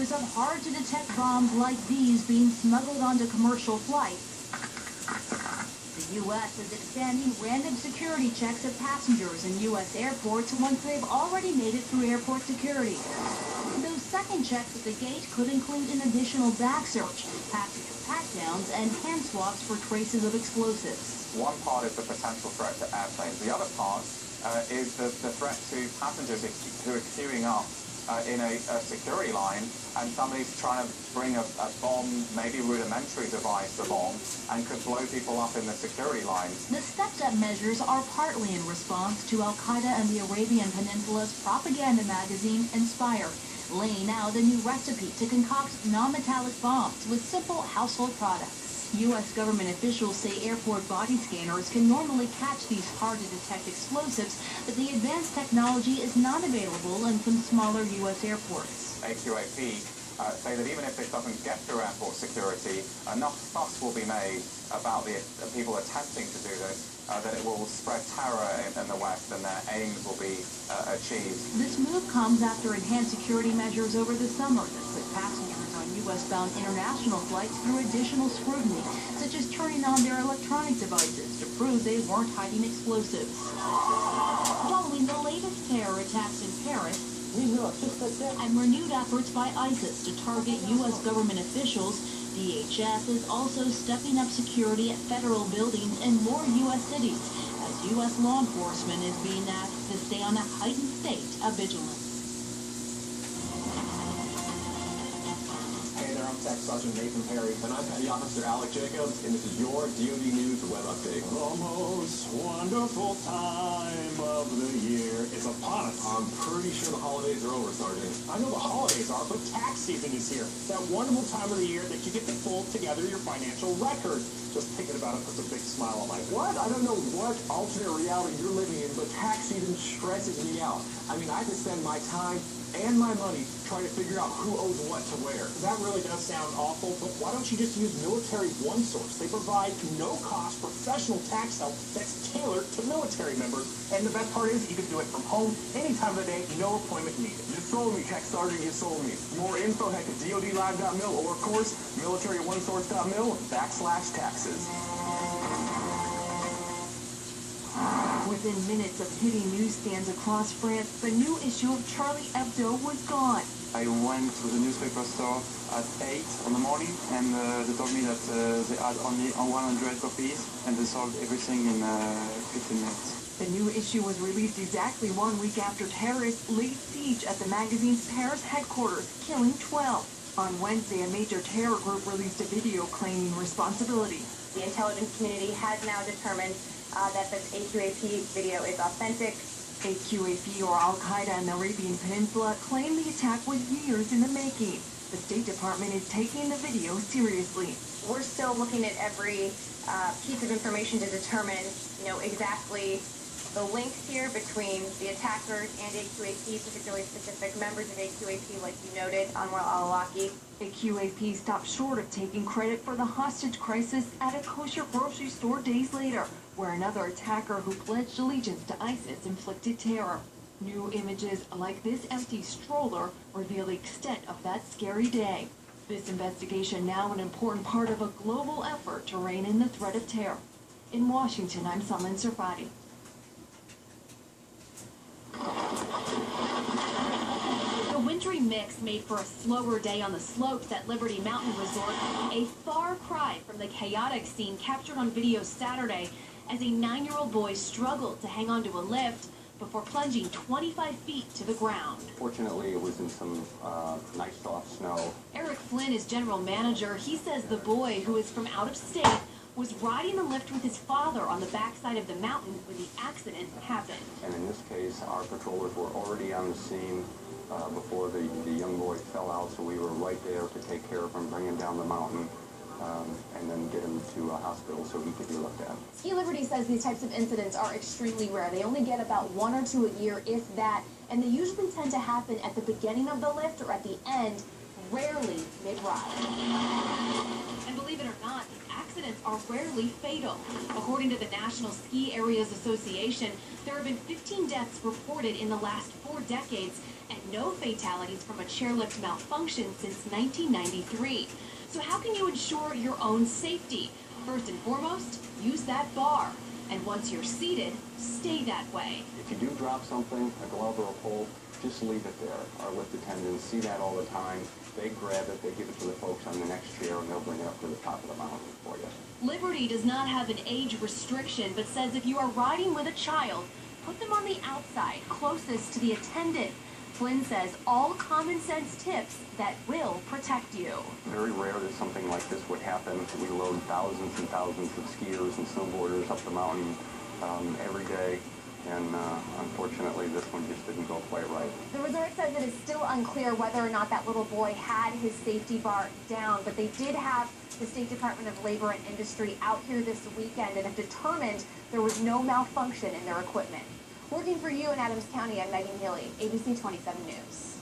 rumors of hard-to-detect bombs like these being smuggled onto commercial flights. The U.S. is expanding random security checks of passengers in U.S. airports once they've already made it through airport security. Those second checks at the gate could include an additional bag search, passenger pat-downs, and hand swabs for traces of explosives. One part is the potential threat to airplanes. The other part is the threat to passengers who are queuing up in a security line, and somebody's trying to bring a bomb, maybe rudimentary device, a bomb, and could blow people up in the security lines. The stepped-up measures are partly in response to Al-Qaeda and the Arabian Peninsula's propaganda magazine, Inspire, laying out a new recipe to concoct non-metallic bombs with simple household products. U.S. government officials say airport body scanners can normally catch these hard-to-detect explosives, but the advanced technology is not available in some smaller U.S. airports. AQAP say that even if it doesn't get through airport security, enough fuss will be made about the people attempting to do this, that it will spread terror in the West and their aims will be achieved. This move comes after enhanced security measures over the summer that put passengers on U.S.-bound international flights through additional scrutiny, such as turning on their electronic devices to prove they weren't hiding explosives. Following the latest terror attacks in Paris, and renewed efforts by ISIS to target U.S. government officials, DHS is also stepping up security at federal buildings in more U.S. cities, as U.S. law enforcement is being asked to stay on a heightened state of vigilance. Hey there, I'm Tech Sergeant Nathan Perry. And I'm Petty Officer Alec Jacobs, and this is your DoD News Web Update. The most wonderful time of the year is upon us. I'm pretty sure the holidays are over, Sergeant. I know the holidays are, but tax season is here. That wonderful time of the year that you get to pull together your financial record. Just thinking about it puts a big smile on my face. What? I don't know what alternate reality you're living in, but tax season stresses me out. I mean, I have to spend my time and my money trying to figure out who owes what to where. That really does sound awful, but why don't you just use Military OneSource? They provide no-cost professional tax help that's tailored to military members. And the best part is you can do it from home, any time of the day, no appointment needed. You sold me, Tech Sergeant, you sold me. More info, head to DODlive.mil or, of course, military1source.mil/taxes. Within minutes of hitting newsstands across France, the new issue of Charlie Hebdo was gone. I went to the newspaper store at 8 in the morning, and they told me that they had only 100 copies, and they sold everything in 15 minutes. The new issue was released exactly 1 week after terrorists laid siege at the magazine's Paris headquarters, killing 12. On Wednesday, a major terror group released a video claiming responsibility. The intelligence community has now determined that this AQAP video is authentic. AQAP, or Al-Qaeda in the Arabian Peninsula, claimed the attack was years in the making. The State Department is taking the video seriously. We're still looking at every piece of information to determine, exactly the links here between the attackers and AQAP, particularly specific members of AQAP, like you noted, Anwar al-Awlaki. AQAP stopped short of taking credit for the hostage crisis at a kosher grocery store days later, where another attacker who pledged allegiance to ISIS inflicted terror. New images like this empty stroller reveal the extent of that scary day. This investigation now an important part of a global effort to rein in the threat of terror. In Washington, I'm Salman Sarfati. The wintry mix made for a slower day on the slopes at Liberty Mountain Resort, a far cry from the chaotic scene captured on video Saturday as a 9-year-old boy struggled to hang onto a lift before plunging 25 feet to the ground. Fortunately, it was in some nice soft snow. Eric Flynn is general manager. He says the boy, who is from out of state, was riding the lift with his father on the backside of the mountain when the accident happened. And in this case, our patrollers were already on the scene before the young boy fell out, so we were right there to take care of him, bring him down the mountain, and then get him to a hospital so he could be looked at. Ski Liberty says these types of incidents are extremely rare. They only get about 1 or 2 a year, if that, and they usually tend to happen at the beginning of the lift or at the end, rarely mid-ride. And believe it or not, these accidents are rarely fatal. According to the National Ski Areas Association, there have been 15 deaths reported in the last 4 decades and no fatalities from a chairlift malfunction since 1993. So how can you ensure your own safety? First and foremost, use that bar. And once you're seated, stay that way. If you do drop something, a glove or a pole, just leave it there. Our lift attendants see that all the time. They grab it, they give it to the folks on the next chair, and they'll bring it up to the top of the mountain for you. Liberty does not have an age restriction, but says if you are riding with a child, put them on the outside, closest to the attendant. Flynn says all common sense tips that will protect you. Very rare that something like this would happen. We load thousands and thousands of skiers and snowboarders up the mountain every day. And unfortunately, this one just didn't go quite right. The resort says it is still unclear whether or not that little boy had his safety bar down, but they did have the State Department of Labor and Industry out here this weekend and have determined there was no malfunction in their equipment. Working for you in Adams County, I'm Megan Healy, ABC 27 News.